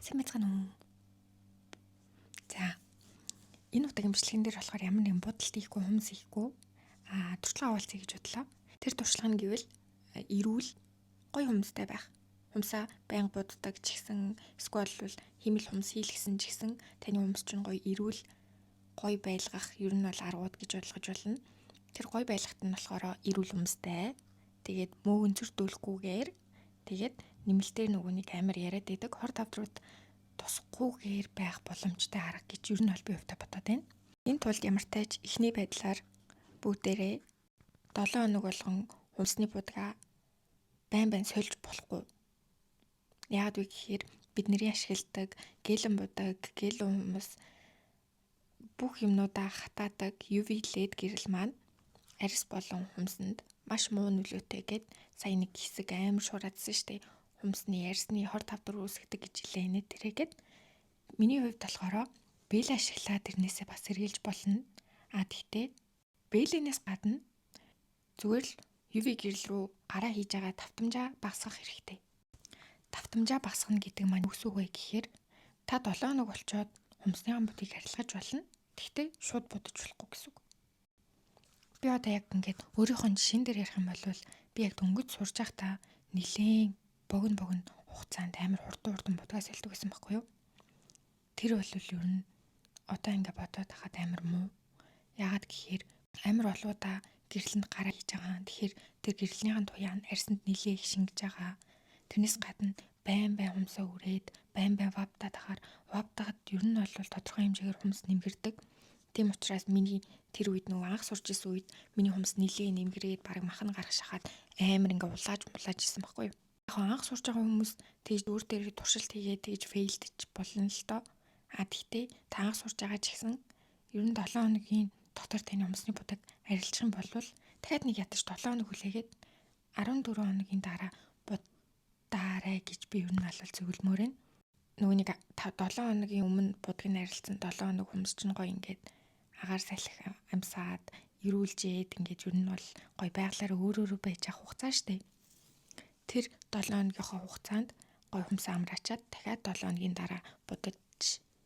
Сайн байцгаана уу? За, энэ удаагийн бичлэгэн дээр болохоор ямар нэгэн бодолт хийхгүй, хүмүүс хийхгүй туршлага авалцъя гэж бодлоо. Тэр туршлага нь гэвэл эрүүл, гоё хүмүүстэй байх. Хүмүүсаа байнга буддаг ч гэсэн, эсвэл химэл хүмүүс хийлгсэн ч гэсэн таны хүмүүс чинь гоё эрүүл, гоё байлгах ер нь бол аргууд гэж ойлгож болно. Тэр гоё байлгахт нь болохоор эрүүл хүмүүстэй. Тэгээд мөөгөн зөрдүүлэхгүйгээр тэгээд нэмэлтээр нөгөөнийг амар яриад байдаг. Хор тавдрууд тусахгүйгээр байх боломжтой арга гэж ер нь бол би хувьдаа бодоод байна. Энэ тулд ямар тач эхний байдлаар бүгдээрээ 7 хоног болгон хүнсний будгаа байн сольж болохгүй. Яагаад вэ гэхээр бидний ашигладаг гэлэн будаг, гэлэн хүмүүс бүх юмнуудаа хатаадаг UV LED гэрэл маань арьс болон хүмсэнд маш муу нөлөөтэй гэд сая нэг хэсэг амар шураадсан штеп. Хүмсний арьсны хор тавдар үүсгдэг гэж хэлээ тэрээгээд миний хувьд болохоор бэл ашиглаад тэрнээсээ бас сэргийлж болно. Тэгтээ бэлэнээс гадна зүгээр л UV гэрэл рүү гараа хийж байгаа давтамжаа багасгах хэрэгтэй. Давтамжаа багасгах гэдэг маань юу вэ гэхээр та 7 хоног болчоод хүмсний будыг арилгаж болно. Тэгтээ шууд будаж болохгүй гэсэн үг. Би одоо яг ингээд өөрийнхөө жишээн дээр ярих юм бол би яг дөнгөж сурж байхдаа нилээн богино хугацаанд амар хурдан будгаас хэлдэг гэсэн байхгүй юу? Тэр бол ер нь одоо ингээд бодоод хахад амар муу. Яагаад гэхээр амар олоодаа гэрлэнд гараа хийж байгаа. Тэгэхээр тэр гэрлэнийхэн туяа нь арьсанд нилээн их шингэж байгаа. Тэрнээс гадна байн хумсаа үрээд байн ваптаад ахаар ваптаад ер нь бол тодорхой хэмжээгээр хумс нэмгэрдэг. Тийм учраас миний тэр үед нөгөө анх сурч исэн үед миний хумс нилээн нэмгэрээд баг махна гарах шахаад амар ингээ улааж исэн байхгүй юу? Яг анх сурч байгаа хүмүүс тэгж өөр дээр туршилт хийгээд тэгж фейлдэж болно л доо. Тэгтээ та анх сурж байгаа ч гэсэн ер нь 7 хоногийн дотор таны хумсны будаг арилжих юм бол дахиад нэг ятаж 7 хоног хүлээгээд 14 хоногийн дараа будаарай гэж би ер нь бол зөвлөмөр байна. Нөгөө нэг 7 хоногийн өмнө будгийг арилсан 7 хоног хумс чинь гоё ингээд агаар салхи амсаад ирүүлжээд ингээд ер нь бол гоё байглаар өөрөө байж авах хугацаа штэ. Тэр 7 хоногийнхоо хугацаанд гоё хумс амраачаад дахиад 7 хоногийн дараа будаж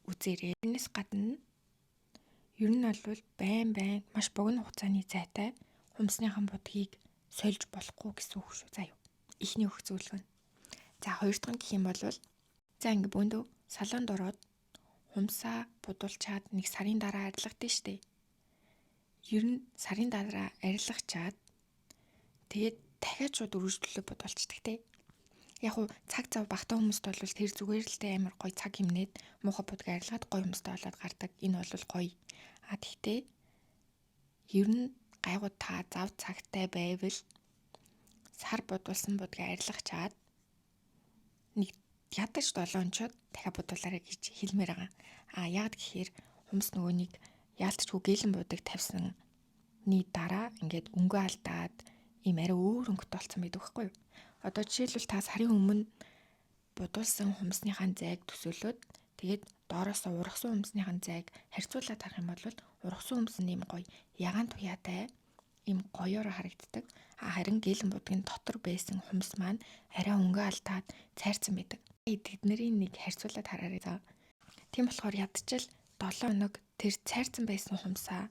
үзээрэй. Тэрнээс гадна ер нь бол байн маш богино хугацааны зайтай хумсныхан будгийг сольж болохгүй гэсэн үг шүү. За юу. Эхний өгөх зөвлөгөө. За хоёр дахь нь гэх юм бол за ингэ бөөндөө салонд ороод хумсаа будуулчаад нэг сарын дараа арилгадээ штэ. Ер нь сарын дараа арилгачаад тэгээд дахиад шууд өргөжлөлөө будуулцдаг те. Яг уу цаг зав багтаа хүмүүст бол тэр зүгээр л тэ амар гоё цаг хэмнээд муухай будгаа арилгаад гоё хүмүүстэй болоод гардаг. Энэ бол гоё. Тэгтээ ер нь гайгүй та зав цагтай байвал сар будуулсан будгаа арилгачаад нэг ядаж 7 онцоод дахиад будуулаарай гэж хэлмээр байгаа. Яагаад гэхээр хүмүүс нөгөө нэг яалтчгүй гэлэн будаг тавьсаны дараа ингээд өнгөө алдаад ийм арай өөр өнгөтэй болсон байдаг байхгүй юу? Одоо жишээлбэл та сарын өмнө будуулсан хумсныхаа зайг төсөөлөөд тэгээд доороосоо ургасан хумсныхаа зайг харьцуулаад харах юм бол ургасан хумс нь ийм гоё ягаан туяатай ийм гоёор харагддаг. Харин гэлэн будгийн дотор байсан хумс маань арай өнгөө алдаад цайрцсан байдаг. Тэднэрийн нэг харьцуулаад хараарай заа. Тийм болохоор ядчил 7 хоног тэр цайрцсан байсан хумсаа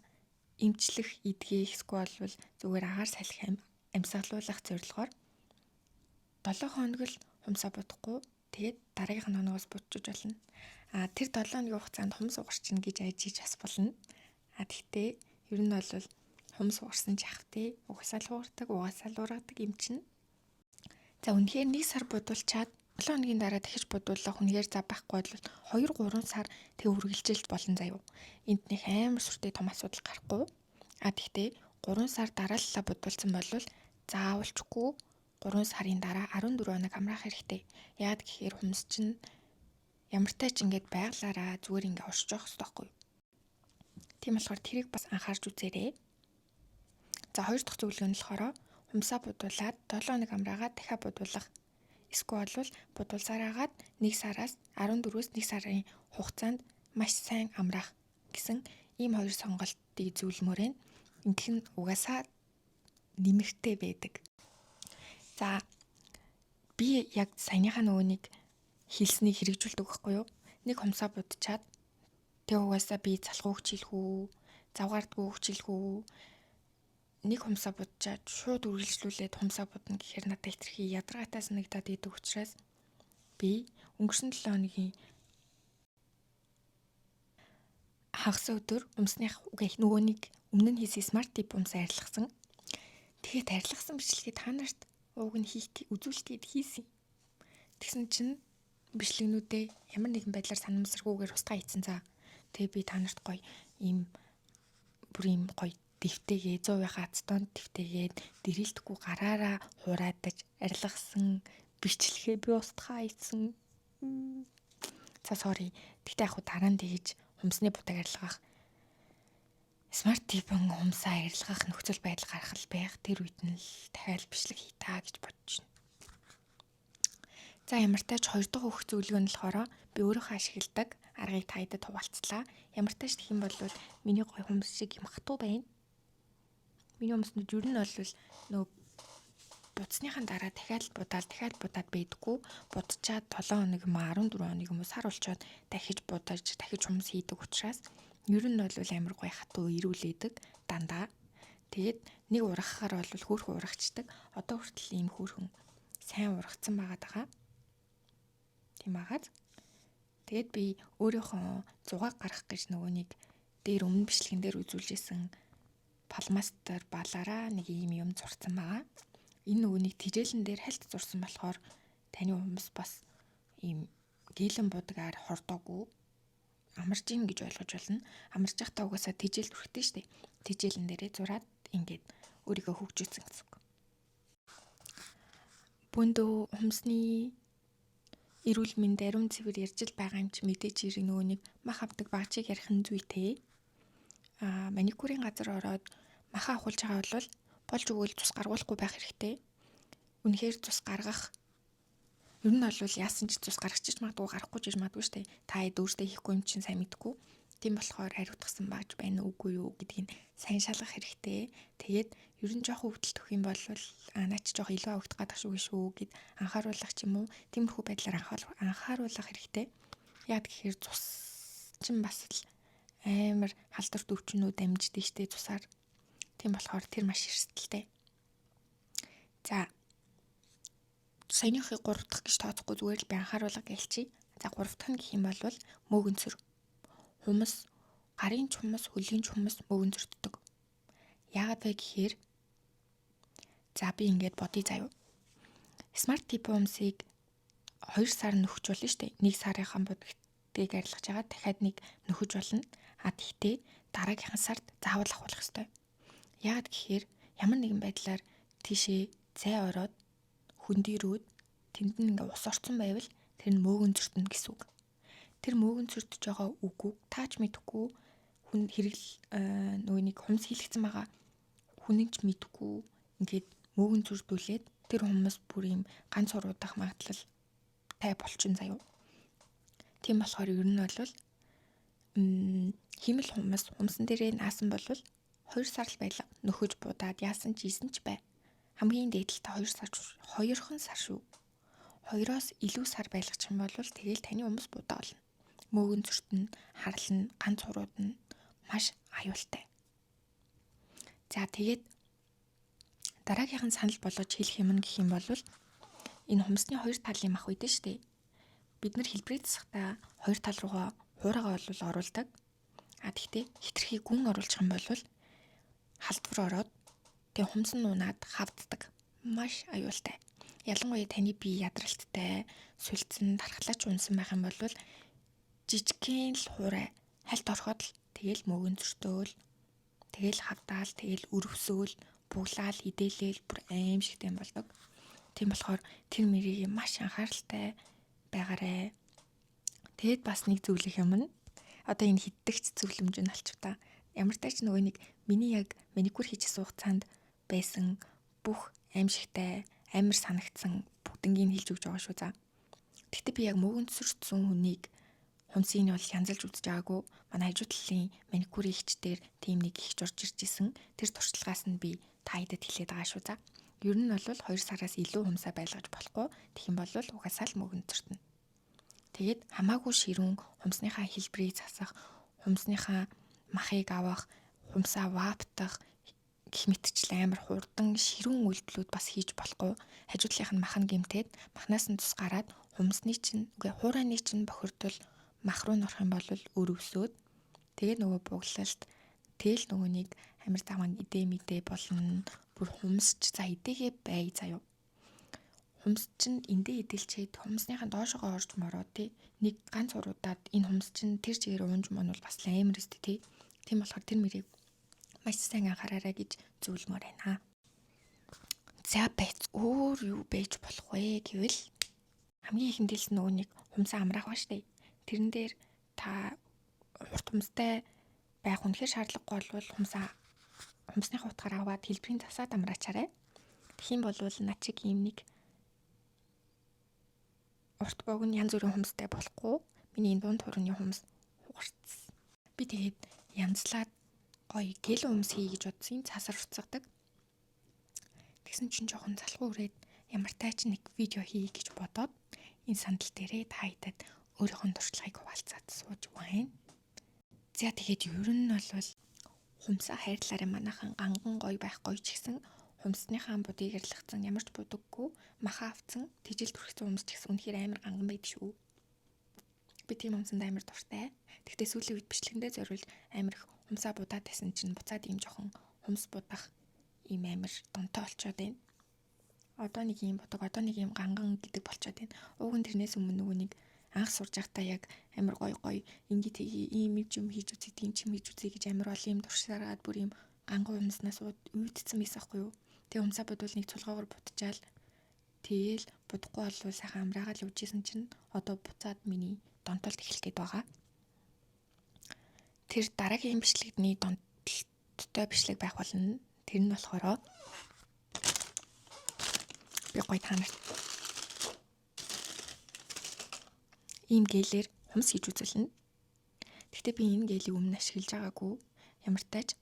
эмчлэх, идэх эсвэл зүгээр агаар салхи амьсгалуулах зорилгоор 7 хоног л хумсаа будахгүй тэгээд дараагийнх нь хоногоос будчих болно. Тэр 7 хоногийн хугацаанд хумс угарчин гэж ажиж бас болно. Тэгтээ ер нь бол хумс угарсан ч ах тий угасаал уургадаг юм чинь. За үнэхээр нэг сар будуулчаад 7 хоногийн дараа дахиж будуулах үнэхээр зав байхгүй бол 2-3 сар тэг үргэлжилж болно заяа. Энд нэг амар сүртэй том асуудал гарахгүй. Тэгтээ 3 сар дарааллаа будуулсан бол заавалчгүй 3 сарын дараа 14 хоног амраах хэрэгтэй. Яагаад гэхээр хүмүүс чинь ямар тач ингээд байглаараа зүгээр ингээд оршиж явах хэрэгтэй байхгүй юу? Тийм болохоор тэрийг бас анхаарч үзээрэй. За хоёр дахь зөвлөгөө нь болохоор хумсаа будуулаад 7 хоног амраагаад дахиад будуулах. Эсвэл будуулсараагаад 1 сараас 14-өөс 1 сарын хугацаанд маш сайн амраах гэсэн ийм хоёр сонголтыг зөвлөмөр байна. Ингэх нь угаасаа нэмэртэй байдаг. За би яг саяныхаа нөгөө нэг хэлснийг хэрэгжүүлдэг байхгүй юу? Нэг хумсаа будчаад тэг угаасаа би залхуу хичээлгүй, завгаардгүй хичээлгүй нэг хумсаа будчаад шууд үргэлжлүүлээд хумсаа будна гэхээр надад хэтэрхий ядаргаатай санагдаад идэг учраас би өнгөрсөн 7 хоногийн хагас өдөр өмсных нөгөө нэг өмнө нь хийсэн смарт тип өмсөө арилгасан. Тэгээд арилгасан бичлэгээ та нарт ууг нь үзүүлэхэд хийсэн. Тэгсэн чинь бичлэгнүүдээ ямар нэгэн байдлаар санамсаргүйгээр устгаа хийцэн за. Тэгээ би та нарт гоё ийм бүр ийм гоё дэвтэйгээ 100%-ийн ацтонд дэвтэйгээд дэрэлдэхгүй гараараа хураадаж арилгасан бичлэгээ би устгаа хийсэн. За sorry. Тэгтээ яг дараа нь тэгэж хумсны будаг арилгах смарт типэн хумсаа арилгах нөхцөл байдал гаргах байх. Тэр үед нь л дахиад бичлэг хийтаа гэж бодож байна. За ямар тач 2 дахь өгөх зөвлөгөө нь болохоор би өөрийнхөө ашигладаг аргыг таядад хуваалцлаа. Ямар тач гэх юм бол миний гоё хумс шиг юм хатуу байна. Миний хумснууд ер нь бол нөө буцсныхаа дараа дахиад будаад байдаггүй. Будчаад 7 хоног юм 14 хоног юм сар болчоод дахиж будаж дахиж хумс хийдэг учраас ер нь бол амар гоё хатуу ирүүлээдэг дандаа. Тэгээд нэг ургахаар бол хөөрхөн урагчдаг. Одоо хүртэл ийм хөөрхөн сайн ургацсан байгаа. Тийм агаад. Тэгээд би өөрийнхөө зугааг гаргах гэж нөгөө нэг дээр өмнө бичлэгэн дээр үзүүлжсэн палмастер балаараа нэг ийм юм зурцсан байгаа. Энэ нөгөө нэг тижээлэн дээр хальт зурсан болохоор таны хумс бас ийм гээлэн будагаар хордоогүй амарч ийн гэж ойлгож болно. Амарч явахдаа угаасаа тижээл үрхтэй штэ. Тижээлэн дээрээ зураад ингээд өөрийгөө хөгжүүлсэн гэсэн үг. Бүндөө хумсны эрүүл мэнд ариун цэвэр ярьж л байгаа юм чи мэдээж ирэх нөгөө нэг мах авдаг багчийг ярих нь зүйтэй. Маникюрын газар ороод маха ахуулж байгаа бол болж өгвөл цус гаргуулахгүй байх хэрэгтэй. Үнэхээр цус гаргах ер нь бол яасан ч цус гаргачих магадгүй гарахгүй ч магадгүй штэ. Та өөртөө хийхгүй юм чинь сайн мэдгүй. Тийм болохоор хариуцсан багж байна уугүй юу гэдгийг сайн шалгах хэрэгтэй. Тэгээд ер нь жоох хөвгөлт өгөх юм бол наач жоох илүү хөвгөх гадах шүү гэд анхааруулах ч юм уу. Тиймэрхүү байдлаар анхааруулах хэрэгтэй. Яг тэгэхээр цус чинь бас л амар халдварт өвчнүүд амждаг штэ цусаар. Тийм болохоор тэр маш эрсдэлтэй. За. Саяныхыг 3 дахь гэж тооцохгүй зүгээр л би анхааруулга гэлчий. За 3 дахь нь гэх юм бол мөөгөнцөр. Хумс, гарын ч хумс, хөлийн ч хумс мөөгөнцөрддөг. Яагаад вэ гэхээр за би ингээд бодъё заяа. Смарт тип хумсыг 2 сар нөхөж болно шүү дээ. 1 сарынхаа будагтыг арилгаж байгаа дахиад нэг нөхөж болно. Тэгтээ дараагийнхаа сард заавал ахуулах ёстой. Яагаад гэхээр ямар нэгэн байдлаар тийшээ цай ороод хөндөрөөд тэнд нь ингээ ус орсон байвал тэр нь мөөгөнцөрдөн гэсэн үг. Тэр мөөгөнцөрдөж байгаа үггүй таач мэдэхгүй хүн хэрэгл нөгөө нэг хумс хийлгцэн байгаа хүнийч мэдэхгүй ингээд мөөгөнцөрдүүлээд тэр хүмүүс бүр юм ганц уруудах магадлал тай болчихно заяа. Тийм болохоор ер нь бол химэл хумсан дээрээ наасан болвол 2 сар л байлаа. Нөхөж будаад яасан ч ийсэн ч бай. Хамгийн дээдлээ 2 сар шүү. 2-оос илүү сар байлгачих юм бол тэгэл таны хумс будаа болно. Мөөгөнцөртөн, харлна, ганц уруудна маш аюултай. За тэгээд дараагийнхан санал болгож хэлэх юм гэх юм бол энэ хумсны 2 талын мах үйдэн штэ. Бид нар хэлбэрээ засахдаа 2 тал руугаа хуурайгаа бол оруулдаг. Тэгтээ хитрхий гүн оруулах юм бол халдвар ороод тэг хумс нь унаад хавддаг. Маш аюултай. Ялангуяа таны бие ядралттай, сүлцэн, тархлаач унсан байх юм бол жижигхэн л хуурай хальт ороход л тэгэл мөөгөнцөртөөл, тэгэл хавдаал, тэгэл өрөвсөөл, буглаал, идээлэл бүр аимшигтэй болдог. Тийм болохоор тэр мэрийг маш анхааралтай байгаарэ. Тэгэд бас нэг зөвлөх юм нь одоо энэ хиддэгч зөвлөмж нь алчваа. Ямар тач нөгөө нэг миний яг маникюр хийж суух цаанд байсан бүх аимшигтай, амар санагдсан бүгднийг хэлж өгч байгаа шүү за. Гэхдээ би яг мөөгөнцөрсөн хүнийг хумсыг нь бол янзалж үзэж байгаагүй. Манай хажуу талын маникюрын ихчдэр тийм нэг ихч орж ирж исэн. Тэр туршлагаас нь би та хэдэд хэлээд байгаа шүү за. Ер нь бол 2 сараас илүү хумсаа байлгаж болохгүй. Тэгэх юм бол угаасаа л мөөгөнцөртнө. Тэгээд хамаагүй ширүүн хумсныхаа хэлбэрийг засах, хумсныхаа махыг авах, хумсаа ваптах гэх мэтчлэн амар хурдан ширүүн үйлдэлүүд бас хийж болохгүй. Хажуудлынх нь мах нь гэмтээд махнаас нь цус гараад хуурайны чинь бохирдол мах руу норох юм бол өрөвсөд тэгээд нөгөө буглалт тэгэл нөгөө нэг амар заван идэ болно. Бүр хумсч за идэгээ бай заяа. Хумс чинь эндээ идэлчээд хумсныхаа доошогоо орж мороо тий. Нэг ганц уруудаад энэ хумс чинь тэр чигээр уунж монвол бас амар өстэй тий. Тийм болохоор тэр мөрийг маш сайн анхаараарай гэж зөвлөмөр байна. За байц өөр юу байж болох вэ гэвэл хамгийн ихэнд хэлсэн нөгөө нэг хумсаа амраах ба штэ. Тэрэн дээр та урт хумстай байх үнэхээр шаардлагагүй бол хумсныхаа утгаар аваад хэлбэрийн засаад амраачаарай. Тэгхийн бол над чиг ийм нэг урт бог нь янз бүрийн хумстай болохгүй. Миний энэ дунд хуурны хумс хугарцсан. Би тэгээд янзлаад гоё гэл хумс хий гэж бодсон. Цаасар уцгадаг. Тэгсэн чинь жоохон залхуу өрөөд ямар тач нэг видео хий гэж бодоод энэ сандал дээрээ таайдад өөрийнхөө туршлагыг хуваалцаад сууж байна. За тэгээд ер нь бол хумсаа хайрлаарай манайхан ганган гоё байх гоё ч гэсэн хумсныхаа будыг арилгацсан ямар ч будаггүй маха авцсан тижил түрхсэн хумс ч гэсэн үнэхээр амар ганган байдаг шүү. Би тийм хумсанд амар дуртай. Тэгтээ сүүлийн үед бичлэгэндээ зориулж амар их хумсаа будаад байсан чинь буцаад ийм жоохон хумс будах ийм амар донтой болчоод байна. Одоо нэг ийм будаг, одоо нэг ийм ганган гэдэг болчоод байна. Уг нь тэрнээс өмнө нөгөө нэг анх сурж байхдаа яг амар гоё ингээд тгий ийм юм хийж үзье, тийм ч юм хийж үзье гэж амар ол ийм туршаараад бүр ийм ганган хумснаас үүдсэн байсан байхгүй юу. Тэгээ хумсаа бодвол нэг цулгаагаар будчихаал тэгэл будахгүй болвол сайхан амраагаал явжсэн чинь одоо буцаад миний донтолт эхлэх гээд байгаа. Тэр дараагийн бичлэгний донтолттой бичлэг байх болно. Тэр нь болохоор би гоё та нарт ийм гэлээр хумс хийж үзүүлнэ. Гэхдээ би энэ гэлийг өмнө ашиглаж байгаагүй. Ямар тач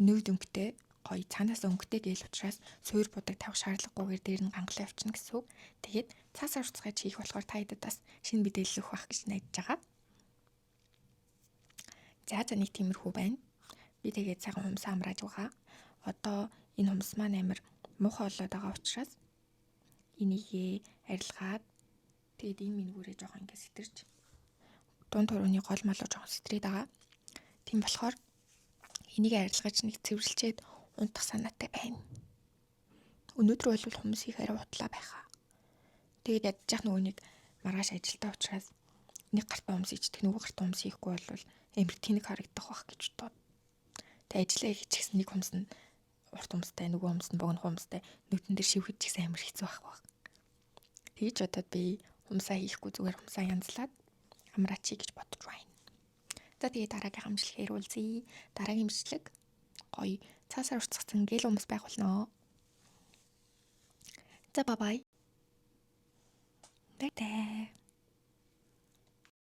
нүүд өнгөтэй гоё цаанаас өнгөтэй гээл учраас суур будаг тавих шаардлагагүйгээр дээр нь гангалаа явчихна гэсэн үг. Тэгээд цаасаар уцгаж хийх болохоор та хэдэд бас шинэ мэдээлэл өгөх байх гэж найдаж байгаа. За нэг тиймэрхүү байна. Би тэгээд цагаан хумсаа амрааж байгаа. Одоо энэ хумс маань амар муухай болоод байгаа учраас энийгээ арилгаад тэгээд энэ мингүүрээ жоохон ингэ сэтэрч дунд хурууны гол малуу жоохон сэтрээд байгаа. Тийм болохоор энийг арилгаж нэг цэвэрлжээд унтах санаатай байна. Өнөөдөр бол хумс их арай утлаа байхаа. Тэгээд ядчих нөгөө нэг маргааш ажилдаа учраас нэг гартаа хумс ичдэг, нөгөө гартаа хумс хийхгүй бол амар тэнэг харагдах байх гэж бод. Тэгээд ажиллаа хийчихсэн нэг хумс нь урт хумстай, нөгөө хумс нь богино хумстай, нүдэн дээр шивгэж гэсэн амар хэцүү байх. Тэгж бодоод би хумсаа хийхгүй зүгээр хумсаа янзлаад амраачи гэж бодож байна. За тэгээд дараагийн хамжилгаар уулзъя. Дараагийн бичлэг гоё цаасаар уртцсан гэл хумс байх болно. За бай бай. Бай.